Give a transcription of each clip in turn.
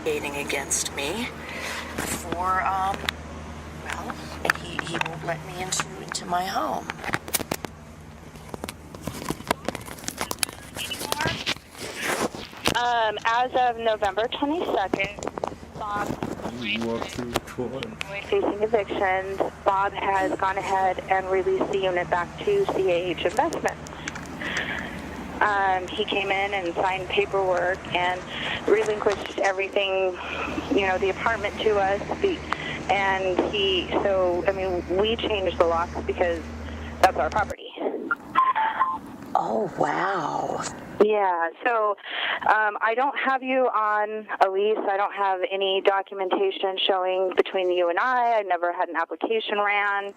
gating against me for, well, he won't let me into my home. As of November 22nd, Bob facing evictions, Bob has gone ahead and released the unit back to CAH Investments. He came in and signed paperwork and relinquished everything, the apartment to us. We changed the locks because that's our property. Oh, wow. Yeah, so I don't have you on a lease. I don't have any documentation showing between you and I never had an application ran.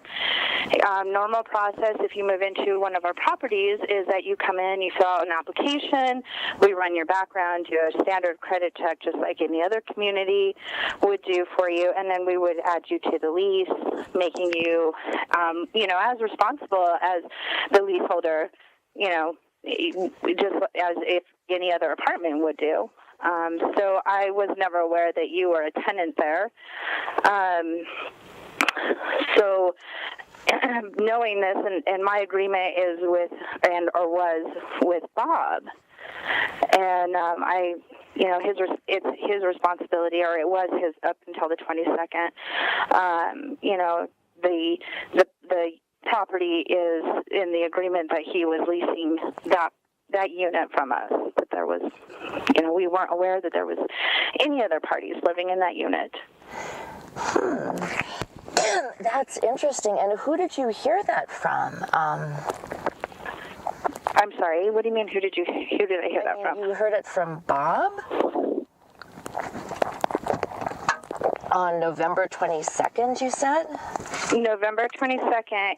Normal process if you move into one of our properties is that you come in, you fill out an application, we run your background, do a standard credit check just like any other community would do for you, and then we would add you to the lease, making you, as responsible as the leaseholder, just as if any other apartment would do. So I was never aware that you were a tenant there. So knowing this, and my agreement is was with Bob, and it's his responsibility, or it was his up until the 22nd. The property is in the agreement that he was leasing that unit from us, but there was, we weren't aware that there was any other parties living in that unit. That's interesting. And who did you hear that from? I'm sorry, what do you mean, who did I hear that from? You heard it from Bob? On November 22nd, you said? November 22nd,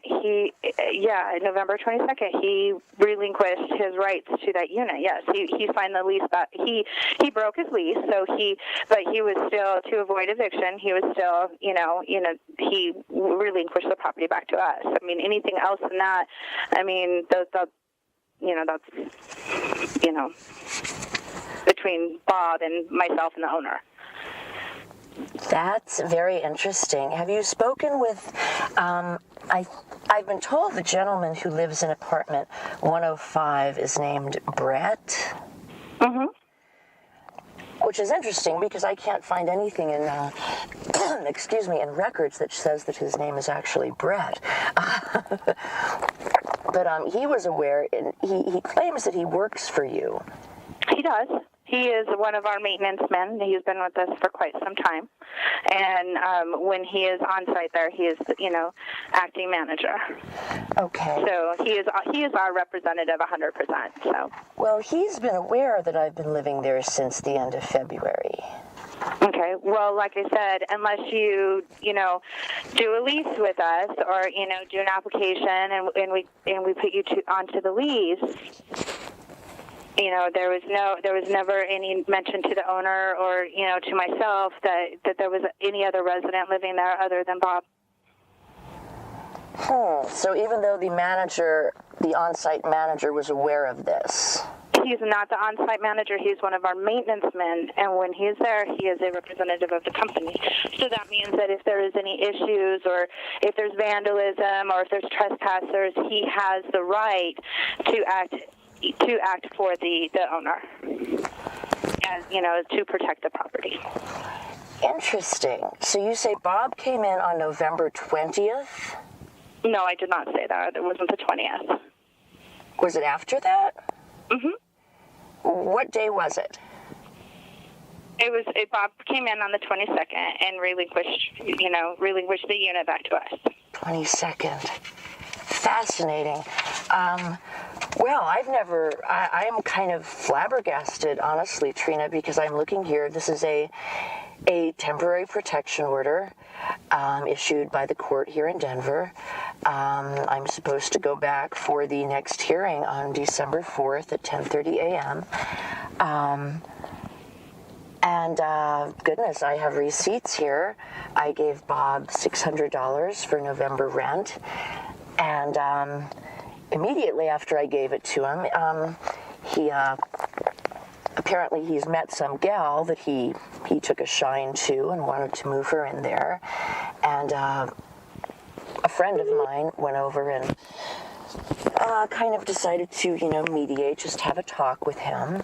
November 22nd, he relinquished his rights to that unit. Yes, he signed the lease back. He broke his lease, but he was still, to avoid eviction, he was still, he relinquished the property back to us. I mean, anything else than that, that's between Bob and myself and the owner. That's very interesting. Have you spoken with, I've been told the gentleman who lives in apartment 105 is named Brett? Mm-hmm. Which is interesting because I can't find anything in, in records that says that his name is actually Brett. But he was aware, and he claims that he works for you. He does. He is one of our maintenance men. He's been with us for quite some time. And when he is on site there, he is, acting manager. Okay. So he is our representative 100%. So. Well, he's been aware that I've been living there since the end of February. Okay. Well, like I said, unless you, do a lease with us or, do an application and we put you onto the lease, there was never any mention to the owner or, to myself that there was any other resident living there other than Bob. So even though the on-site manager was aware of this? He's not the on-site manager. He's one of our maintenance men, and when he's there, he is a representative of the company. So that means that if there is any issues or if there's vandalism or if there's trespassers, he has the right to act for the owner, as to protect the property. Interesting. So you say Bob came in on November 20th? No, I did not say that. It wasn't the 20th. Was it after that? Mm-hmm. What day was it? Bob came in on the 22nd and relinquished the unit back to us. 22nd. Fascinating. Well, I am kind of flabbergasted, honestly, Trina, because I'm looking here. This is a temporary protection order issued by the court here in Denver. I'm supposed to go back for the next hearing on December 4th at 10:30 a.m. Goodness, I have receipts here. I gave Bob $600 for November rent, and immediately after I gave it to him, he apparently he's met some gal that he took a shine to and wanted to move her in there. And a friend of mine went over and kind of decided to, mediate, just have a talk with him,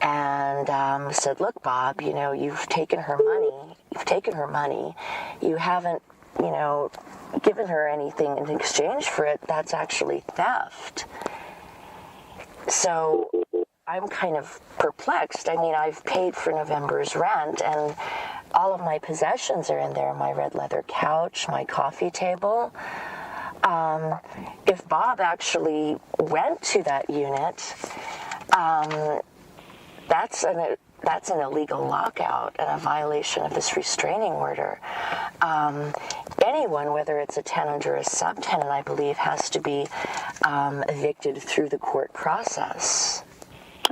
and said, look, Bob, you've taken her money, you haven't, given her anything in exchange for it. That's actually theft. So I'm kind of perplexed. I mean, I've paid for November's rent, and all of my possessions are in there, my red leather couch, my coffee table. If Bob actually went to that unit, that's an illegal lockout and a violation of this restraining order. Anyone, whether it's a tenant or a subtenant, I believe, has to be evicted through the court process.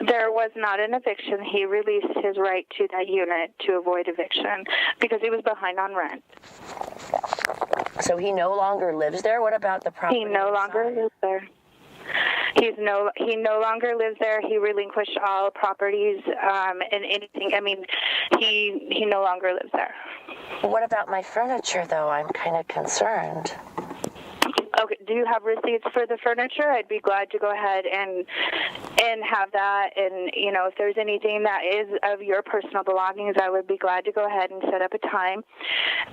There was not an eviction. He released his right to that unit to avoid eviction because he was behind on rent. So he no longer lives there? What about the property? He no longer lives there. He no longer lives there. He relinquished all properties and anything. I mean, he no longer lives there. What about my furniture, though? I'm kind of concerned. Okay. Do you have receipts for the furniture? I'd be glad to go ahead and have that. And if there's anything that is of your personal belongings, I would be glad to go ahead and set up a time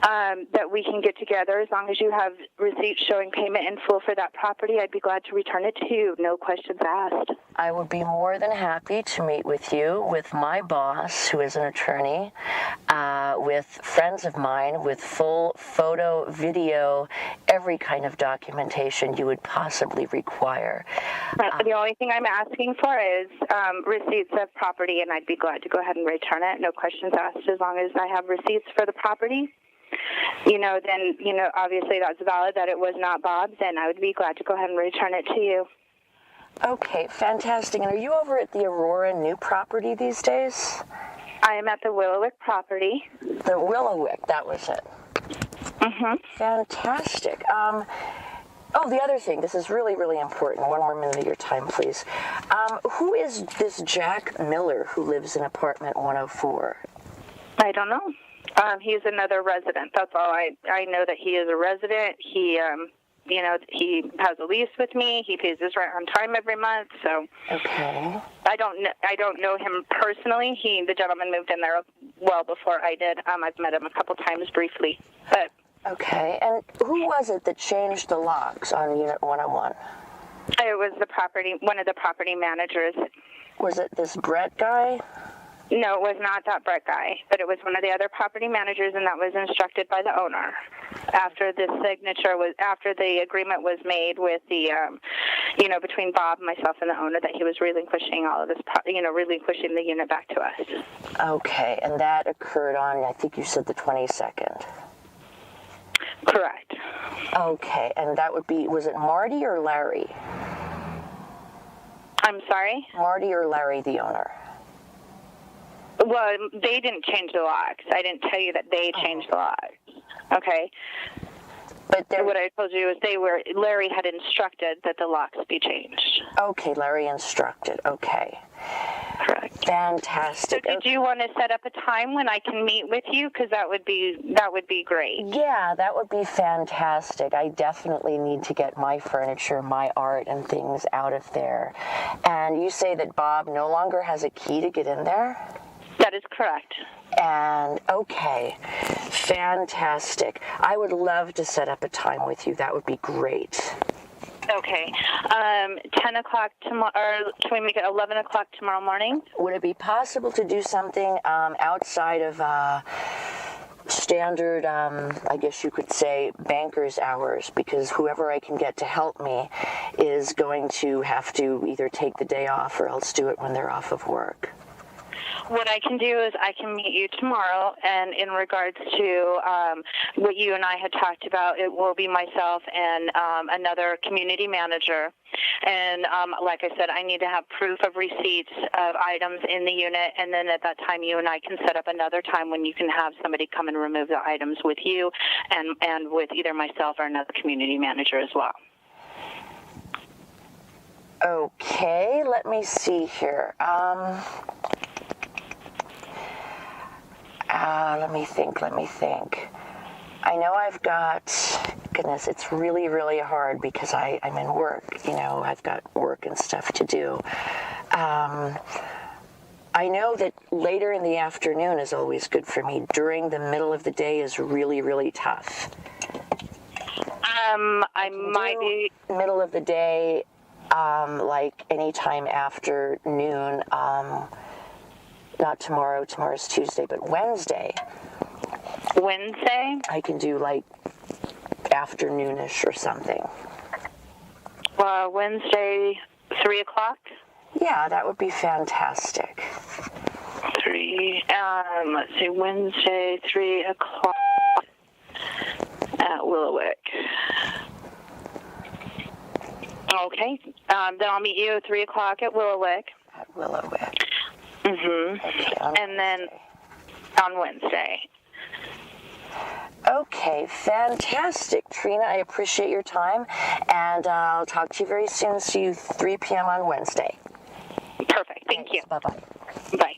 that we can get together. As long as you have receipts showing payment in full for that property, I'd be glad to return it to you. No questions asked. I would be more than happy to meet with you, with my boss, who is an attorney, with friends of mine, with full photo, video, every kind of documentation you would possibly require. The only thing I'm asking for is receipts of property, and I'd be glad to go ahead and return it. No questions asked. As long as I have receipts for the property, then, obviously that's valid that it was not Bob's, then I would be glad to go ahead and return it to you. Okay, fantastic. And are you over at the Aurora new property these days? I am at the Willowick property. The Willowick, that was it. Mm-hmm. Fantastic. The other thing, this is really, really important. One more minute of your time, please. Who is this Jack Miller who lives in apartment 104? I don't know. He's another resident. That's all. I know that he is a resident. He has a lease with me. He pays his rent on time every month. So okay. I don't know him personally. The gentleman moved in there well before I did. I've met him a couple times briefly, but. Okay, and who was it that changed the locks on Unit 101? It was one of the property managers. Was it this Brett guy? No, it was not that Brett guy, but it was one of the other property managers, and that was instructed by the owner. After the agreement was made with the, between Bob, myself, and the owner, that he was relinquishing all of this, relinquishing the unit back to us. Okay, and that occurred on, I think you said the 22nd. Correct. Okay, and that would be, was it Marty or Larry? I'm sorry? Marty or Larry, the owner? Well, they didn't change the locks. I didn't tell you that they changed the locks. Okay? But what I told you is Larry had instructed that the locks be changed. Okay, Larry instructed. Okay. Correct. Fantastic. So did you want to set up a time when I can meet with you? Because that would be great. Yeah, that would be fantastic. I definitely need to get my furniture, my art, and things out of there. And you say that Bob no longer has a key to get in there? That is correct. And okay, fantastic. I would love to set up a time with you. That would be great. Okay. 10 o'clock tomorrow, or can we make it 11 o'clock tomorrow morning? Would it be possible to do something outside of standard, I guess you could say, banker's hours? Because whoever I can get to help me is going to have to either take the day off or else do it when they're off of work. What I can do is I can meet you tomorrow, and in regards to what you and I had talked about, it will be myself and another community manager. And like I said, I need to have proof of receipts of items in the unit, and then at that time you and I can set up another time when you can have somebody come and remove the items with you and with either myself or another community manager as well. Okay, let me see here. Let me think. I know I've got, goodness, it's really, really hard because I'm in work, I've got work and stuff to do. I know that later in the afternoon is always good for me. During the middle of the day is really, really middle of the day, like anytime after noon, not tomorrow, tomorrow's Tuesday, but Wednesday, I can do like afternoonish or something. Wednesday, 3 o'clock? Yeah, that would be fantastic. 3, let's see, Wednesday, 3 o'clock at Willowick. Okay, then I'll meet you at 3 o'clock at Willowick. At Willowick. Mm-hmm. Okay, and then on Wednesday. Okay, fantastic. Trina, I appreciate your time, and I'll talk to you very soon. See you 3 p.m. on Wednesday. Perfect. Thank you. Bye-bye. Bye.